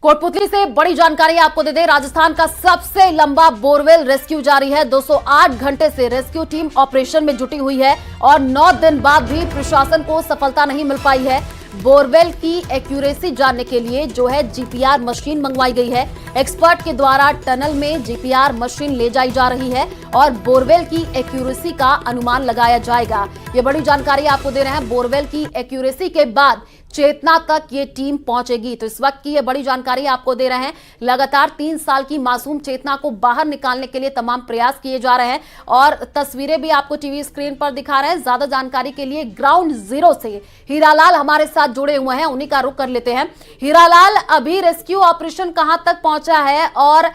कोटपुतली से बड़ी जानकारी आपको दे दें। राजस्थान का सबसे लंबा बोरवेल रेस्क्यू जारी है। 208 घंटे से रेस्क्यू टीम ऑपरेशन में जुटी हुई है और 9 दिन बाद भी प्रशासन को सफलता नहीं मिल पाई है। बोरवेल की एक्यूरेसी जानने के लिए जो है जीपीआर मशीन मंगवाई गई है। एक्सपर्ट के द्वारा टनल में जीपीआर मशीन ले जाई जा रही है और बोरवेल की एक्यूरेसी का अनुमान लगाया जाएगा। ये बड़ी जानकारी आपको दे रहे हैं। बोरवेल की एक्यूरेसी के बाद चेतना तक ये टीम पहुंचेगी। तो इस वक्त की ये बड़ी जानकारी आपको दे रहे हैं। लगातार 3 साल की मासूम चेतना को बाहर निकालने के लिए तमाम प्रयास किए जा रहे हैं और तस्वीरें भी आपको टीवी स्क्रीन पर दिखा रहे हैं। ज्यादा जानकारी के लिए ग्राउंड जीरो से हीरालाल हमारे साथ जुड़े हुए हैं, उन्हीं का रुख कर लेते हैं। हीरालाल, अभी रेस्क्यू ऑपरेशन कहां तक पहुंचा है और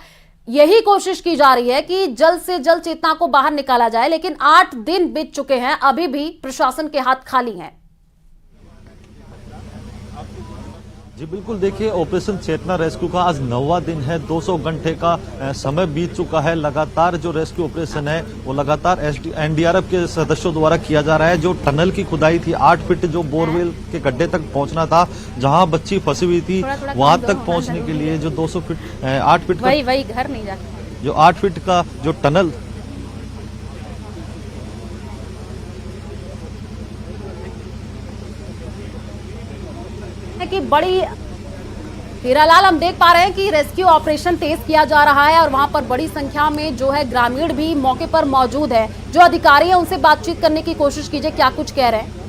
यही कोशिश की जा रही है कि जल्द से जल्द चेतना को बाहर निकाला जाए, लेकिन 8 दिन बीत चुके हैं, अभी भी प्रशासन के हाथ खाली हैं। जी बिल्कुल, देखिए ऑपरेशन चेतना रेस्क्यू का आज 9वां दिन है। 200 घंटे का समय बीत चुका है। लगातार जो रेस्क्यू ऑपरेशन है वो लगातार एनडीआरएफ के सदस्यों द्वारा किया जा रहा है। जो टनल की खुदाई थी 8 फीट, जो बोरवेल के गड्ढे तक पहुंचना था, जहां बच्ची फंसी हुई थी, वहां तक पहुंचने के लिए जो 200 फीट 8 फीट वही घर नहीं जाते, जो 8 फीट का जो टनल कि बड़ी हीरालाल, हम देख पा रहे हैं कि रेस्क्यू ऑपरेशन तेज किया जा रहा है और वहां पर बड़ी संख्या में जो है ग्रामीण भी मौके पर मौजूद है। जो अधिकारी है उनसे बातचीत करने की कोशिश कीजिए, क्या कुछ कह रहे हैं।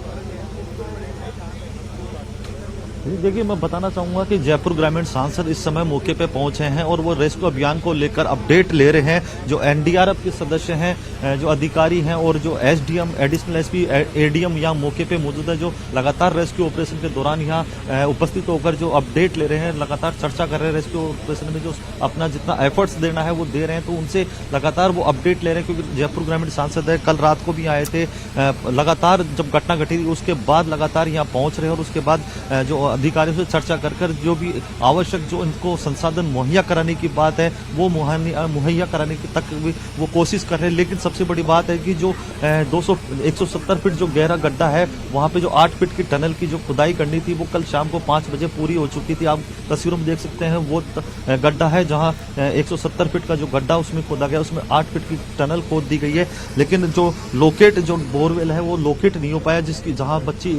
देखिए, मैं बताना चाहूंगा कि जयपुर ग्रामीण सांसद इस समय मौके पे पहुंचे हैं और वो रेस्क्यू अभियान को लेकर अपडेट ले रहे हैं। जो एनडीआरएफ के सदस्य हैं, जो अधिकारी हैं और जो एसडीएम, एडिशनल एसपी, एडीएम यहाँ मौके पे मौजूद है, जो लगातार रेस्क्यू ऑपरेशन के दौरान यहाँ उपस्थित होकर जो अपडेट ले रहे हैं, लगातार चर्चा कर रहे हैं। रेस्क्यू ऑपरेशन में जो अपना जितना एफर्ट्स देना है वो दे रहे हैं, तो उनसे लगातार वो अपडेट ले रहे हैं। क्योंकि जयपुर ग्रामीण सांसद है, कल रात को भी आए थे। लगातार जब घटना घटी थी उसके बाद लगातार यहाँ पहुंच रहे हैं और उसके बाद जो अधिकारियों से चर्चा कर जो भी आवश्यक जो इनको संसाधन मुहैया कराने की बात है वो मुहैया कराने की तक भी वो कोशिश कर रहे हैं। लेकिन सबसे बड़ी बात है कि जो 170 फीट जो गहरा गड्ढा है, वहां पे जो 8 फीट की टनल की जो खुदाई करनी थी वो कल शाम को 5 बजे पूरी हो चुकी थी। आप तस्वीरों में देख सकते हैं वो गड्ढा है जहां 170 फीट का जो गड्ढा उसमें खोदा गया, उसमें 8 फीट की टनल खोद दी गई है। लेकिन जो बोरवेल है वो लोकेट नहीं हो पाया, जिसकी जहां बच्ची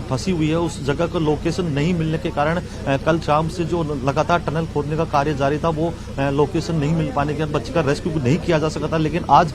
फंसी हुई है उस जगह का लोकेशन नहीं मिलने के कारण कल शाम से जो लगातार टनल खोदने का कार्य जारी था वो लोकेशन नहीं मिल पाने के कारण बच्चे का रेस्क्यू नहीं किया जा सका था। लेकिन आज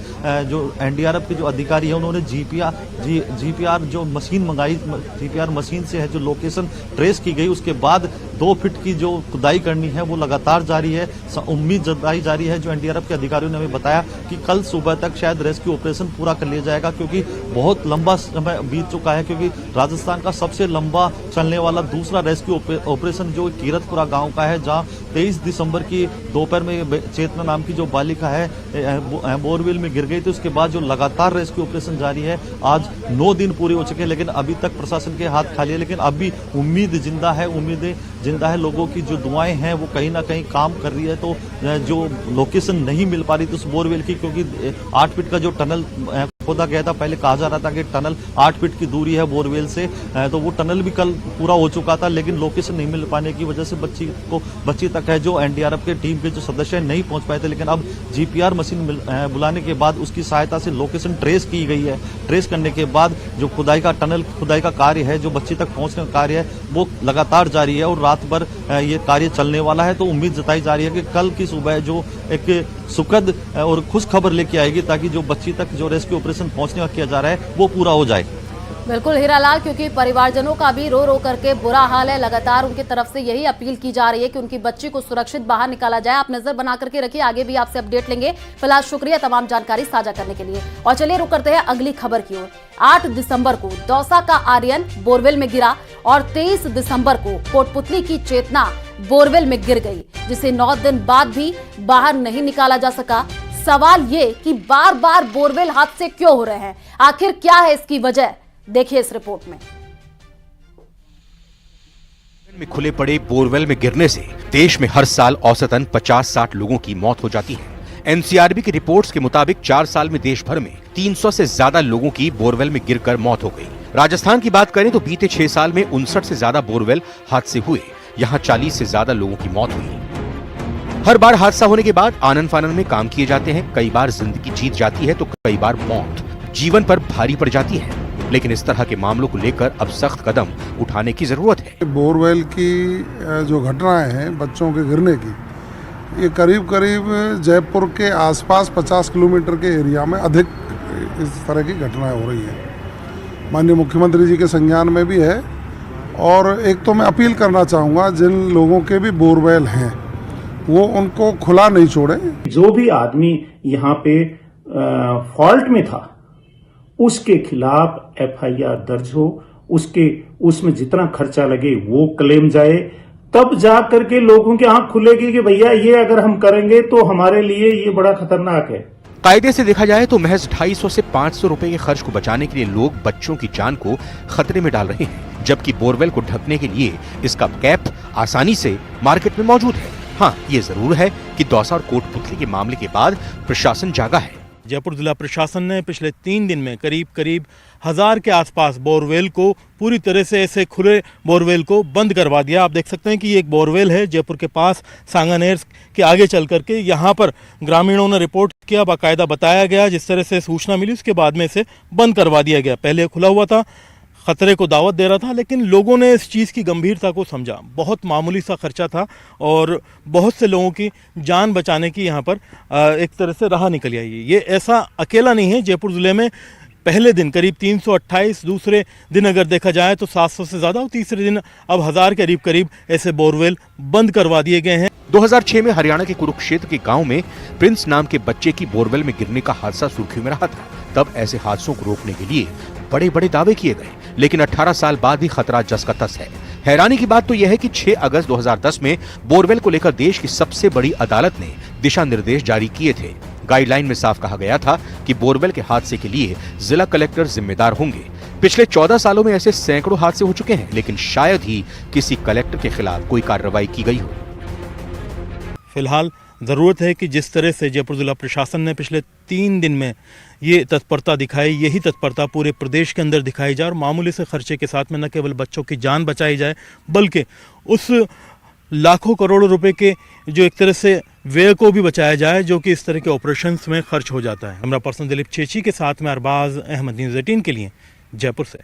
जो एनडीआरएफ के जो अधिकारी हैं उन्होंने जीपीआर जो मशीन मंगाई, जीपीआर मशीन से है जो लोकेशन ट्रेस की गई, उसके बाद 2 फीट की जो खुदाई करनी है वो लगातार जारी है। उम्मीद जताई जा रही है, जो एनडीआरएफ के अधिकारियों ने हमें बताया कि कल सुबह तक शायद रेस्क्यू ऑपरेशन पूरा कर लिया जाएगा, क्योंकि बहुत लंबा समय बीत चुका है। क्योंकि राजस्थान का सबसे लंबा चलने वाला दूसरा रेस्क्यू ऑपरेशन जो कीरतपुरा गांव का है, जहां 23 दिसंबर की दोपहर में चेतना नाम की जो बालिका है बोरवेल में गिर गई थी। उसके बाद जो लगातार रेस्क्यू ऑपरेशन जारी है, आज 9 दिन पूरे हो चुके हैं, लेकिन अभी तक प्रशासन के हाथ खाली है। लेकिन अभी उम्मीद जिंदा है, उम्मीदें जिंदा है। लोगों की जो दुआएं हैं वो कहीं ना कहीं काम कर रही है। तो जो लोकेशन नहीं मिल पा रही थी उस बोरवेल की, क्योंकि 8 फीट का जो टनल खोदा गया था, पहले कहा जा रहा था कि टनल 8 फीट की दूरी है बोरवेल से, तो वो टनल भी कल पूरा हो चुका था, लेकिन लोकेशन नहीं मिल पाने की वजह से बच्ची तक है जो एनडीआरएफ के टीम के जो सदस्य नहीं पहुंच पाए थे। लेकिन अब जीपीआर मशीन बुलाने के बाद उसकी सहायता से लोकेशन ट्रेस की गई है। ट्रेस करने के बाद जो टनल खुदाई का कार्य है, जो बच्ची तक पहुंचने का कार्य है, वो लगातार जारी है और रात भर ये कार्य चलने वाला है। तो उम्मीद जताई जा रही है कि कल की सुबह जो एक सुखद और खुश खबर लेके आएगी, ताकि जो बच्ची तक जो रेस्क्यू ऑपरेशन पहुंचने का किया जा रहा है वो पूरा हो जाए। बिल्कुल हीरालाल, क्योंकि परिवारजनों का भी रो रो करके बुरा हाल है। लगातार उनकी तरफ से यही अपील की जा रही है कि उनकी बच्ची को सुरक्षित बाहर निकाला जाए। आप नजर बना करके रखिए, आगे भी आपसे अपडेट लेंगे। फिलहाल शुक्रिया तमाम जानकारी साझा करने के लिए। और चलिए रुक करते हैं अगली खबर की ओर। 8 दिसंबर को दौसा का आर्यन बोरवेल में गिरा और 23 दिसंबर को कोटपुतली की चेतना बोरवेल में गिर गई, जिसे 9 दिन बाद भी बाहर नहीं निकाला जा सका। सवाल ये कि बार बार बोरवेल हादसे क्यों हो रहे हैं, आखिर क्या है इसकी वजह, देखिए इस रिपोर्ट में खुले पड़े बोरवेल में गिरने से देश में हर साल औसतन 50-60 लोगों की मौत हो जाती है। एनसीआरबी की रिपोर्ट्स के मुताबिक 4 साल में देश भर में 300 से ज्यादा लोगों की बोरवेल में गिरकर मौत हो गई। राजस्थान की बात करें तो बीते 6 साल में 59 से ज्यादा बोरवेल हादसे हुए, यहाँ 40 से ज्यादा लोगों की मौत हुई। हर बार हादसा होने के बाद आनन फानन में काम किए जाते हैं। कई बार जिंदगी जीत जाती है तो कई बार मौत जीवन पर भारी पड़ जाती है। लेकिन इस तरह के मामलों को लेकर अब सख्त कदम उठाने की जरूरत है। बोरवेल की जो घटनाएं हैं बच्चों के गिरने की, ये करीब करीब जयपुर के आसपास 50 किलोमीटर के एरिया में अधिक इस तरह की घटनाएं हो रही हैं। माननीय मुख्यमंत्री जी के संज्ञान में भी है। और एक तो मैं अपील करना चाहूँगा, जिन लोगों के भी बोरवेल हैं वो उनको खुला नहीं छोड़े। जो भी आदमी यहाँ पे फॉल्ट में था उसके खिलाफ एफआईआर दर्ज हो, उसमें जितना खर्चा लगे वो क्लेम जाए, तब जा करके लोगों की आंख खुलेगी कि भैया ये अगर हम करेंगे तो हमारे लिए ये बड़ा खतरनाक है। कायदे से देखा जाए तो महज 250 से 500 रुपए के खर्च को बचाने के लिए लोग बच्चों की जान को खतरे में डाल रहे हैं, जबकि बोरवेल को ढकने के लिए इसका कैप आसानी से मार्केट में मौजूद है। हाँ, ये जरूर है कि दौसा और कोटपुतली के मामले के बाद प्रशासन जागा है। जयपुर जिला प्रशासन ने पिछले 3 दिन में करीब 1000 के आसपास बोरवेल को पूरी तरह से ऐसे खुले बोरवेल को बंद करवा दिया। आप देख सकते हैं कि ये एक बोरवेल है जयपुर के पास सांगानेर के आगे चल करके। यहाँ पर ग्रामीणों ने रिपोर्ट किया, बाकायदा बताया गया, जिस तरह से सूचना मिली उसके बाद में इसे बंद करवा दिया गया। पहले खुला हुआ था, खतरे को दावत दे रहा था, लेकिन लोगों ने इस चीज़ की गंभीरता को समझा। बहुत मामूली सा खर्चा था और बहुत से लोगों की जान बचाने की यहाँ पर एक तरह से राह निकल आई। ये ऐसा अकेला नहीं है। जयपुर ज़िले में पहले दिन करीब 328, दूसरे दिन अगर देखा जाए तो 700 से ज़्यादा और तीसरे दिन अब 1000 के करीब ऐसे बोरवेल बंद करवा दिए गए हैं। 2006 में हरियाणा के कुरुक्षेत्र के गांव में प्रिंस नाम के बच्चे की बोरवेल में गिरने का हादसा सुर्खियों में रहा था। तब ऐसे हादसों को रोकने के लिए बड़े बड़े दावे किए गए, लेकिन 18 साल बाद भी खतरा जस का तस है। हैरानी की बात तो यह है कि 6 अगस्त 2010 में बोरवेल को लेकर देश की सबसे बड़ी अदालत ने दिशा निर्देश जारी किए थे। गाइडलाइन में साफ कहा गया था कि बोरवेल के हादसे के लिए जिला कलेक्टर जिम्मेदार होंगे। पिछले 14 सालों में ऐसे सैकड़ों हादसे हो चुके हैं, लेकिन शायद ही किसी कलेक्टर के खिलाफ कोई कार्रवाई की गई हो। फिलहाल ज़रूरत है कि जिस तरह से जयपुर जिला प्रशासन ने पिछले 3 दिन में ये तत्परता दिखाई, यही तत्परता पूरे प्रदेश के अंदर दिखाई जाए और मामूली से खर्चे के साथ में न केवल बच्चों की जान बचाई जाए, बल्कि उस लाखों करोड़ों रुपए के जो एक तरह से व्यय को भी बचाया जाए जो कि इस तरह के ऑपरेशंस में खर्च हो जाता है। हमारा पर्सन दिलीप चेची के साथ में अरबाज अहमद, न्यूज़ 18 के लिए जयपुर से।